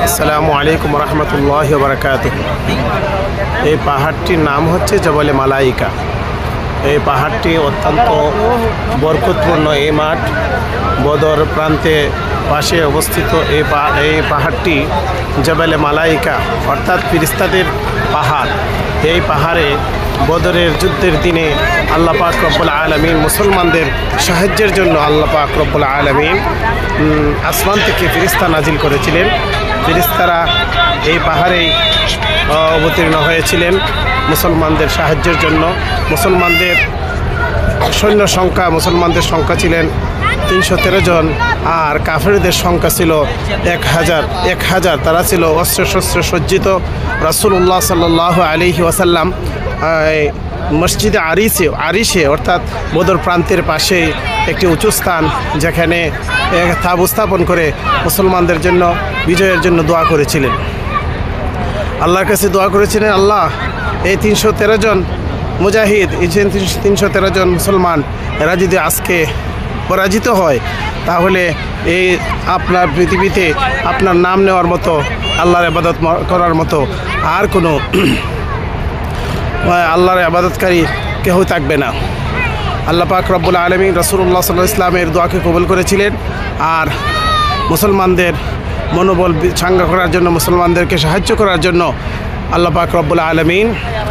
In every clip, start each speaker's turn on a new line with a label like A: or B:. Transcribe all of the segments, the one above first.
A: আসসালামু আলাইকুম রহমতুল্লাহি ওয়া বারাকাতুহু। এই পাহাড়টির নাম হচ্ছে জবলে মালাইকা। এই পাহাড়টি অত্যন্ত বরকতপূর্ণ। এই মাঠ বদর প্রান্তে পাশে অবস্থিত। এই পাহাড়টি জবলে মালাইকা অর্থাৎ ফেরেশতাদের পাহাড়। এই পাহাড়ে বদরের যুদ্ধের দিনে আল্লাহ পাক রব্বুল আলামিন মুসলমানদের সাহায্যের জন্য আল্লাহ পাক রব্বুল আলামিন আসমান থেকে ফেরেশতা নাজিল করেছিলেন। ফেরেশতারা এই পাহাড়েই অবতীর্ণ হয়েছিলেন মুসলমানদের সাহায্যের জন্য। মুসলমানদের মুসলমানদের সংখ্যা ছিলেন 313 জন, আর কাফেরদের সংখ্যা ছিল 1000। তারা ছিল অস্ত্রশস্ত্র সজ্জিত। রাসূলুল্লাহ সাল্লাল্লাহু আলাইহি ওয়াসাল্লাম মসজিদে আরিশে অর্থাৎ বদর প্রান্তের পাশেই একটি উঁচু স্থান, যেখানে তাঁবু স্থাপন করে মুসলমানদের জন্য বিজয়ের জন্য দোয়া করেছিলেন। আল্লাহর কাছে দোয়া করেছিলেন, আল্লাহ এই 313 জন মুজাহিদ, এই 313 জন মুসলমান, এরা যদি আজকে পরাজিত হয়, তাহলে এই আপনার পৃথিবীতে আপনার নাম নেওয়ার মতো, আল্লাহর ইবাদত করার মতো আর কোনো আল্লাহর ইবাদতকারী কেউ থাকবে না। আল্লাহ পাক রব্বুল আলামিন রাসূলুল্লাহ সাল্লাল্লাহু আলাইহি ওয়াসাল্লামের দোয়াকে কবুল করেছিলেন। আর মুসলমানদের মনোবল চাঙ্গা করার জন্য, মুসলমানদেরকে সাহায্য করার জন্য আল্লাহ পাক রব্বুল আলামিন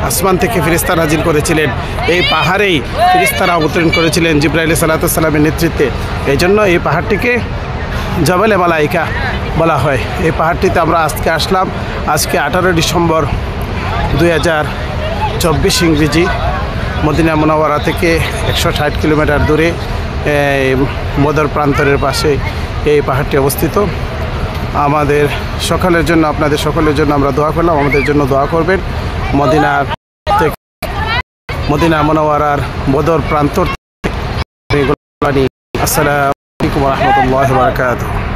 A: আসমান থেকে ফেরেশতা নাজিল করেছিলেন। এই পাহাড়েই ফেরেশতারা অবতরণ করেছিলেন জিবরাইল সালাতু ওয়াস সালামের নেতৃত্বে। এই জন্য এই পাহাড়টিকে জবলে মালাইকা বলা হয়। এই পাহাড়টিতে আমরা আজকে আসলাম। আজকে 18 ডিসেম্বর 2024 ইংরেজি। মদিনা মুনাওয়ারা থেকে 160 কিলোমিটার দূরে বদর প্রান্তরের পাশে এই পাহাড়টি অবস্থিত। আমাদের সকলের জন্য, আপনাদের সকলের জন্য আমরা দোয়া করলাম। আমাদের জন্য দোয়া করবেন। মদিনা মুনাওয়ারার বদর প্রান্তর থেকে। আসসালামু আলাইকুম ওয়া রাহমাতুল্লাহি ওয়া বারাকাতুহু।